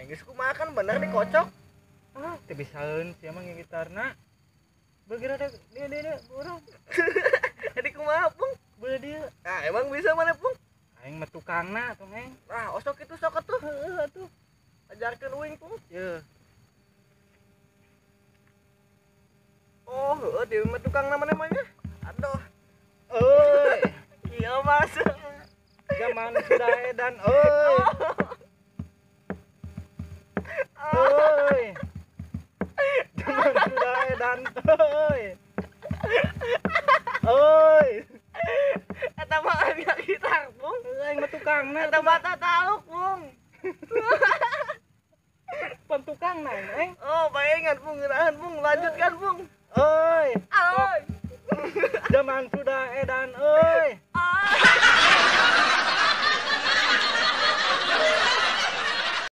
aing geus kumaha kan bener dikocok. Teu bisaeun sia mah ngigitarna. Begira dia urang. Jadi kumaha Pung? Beul dia. Nah emang bisa mana Pung? Aing mah tukangna tong aing. Nah osok itu sok atuh. Heeh atuh. Ajarkeun uing Pung. Yeuh. Oh heeh dia mah tukang namanya. Aduh. Euy, Iya Mas. zaman sudah edan euy. Euy. Zaman sudah edan euy. Euy. Eta mah aya gitar Pung. Aing mah tukangna. Eta mata taluk Pung. Pentukangna aing. Oh bayangan Pung ngeunaheun Pung lanjutkan Pung. Euy. Aloy. Zaman sudah edan euy. Ah.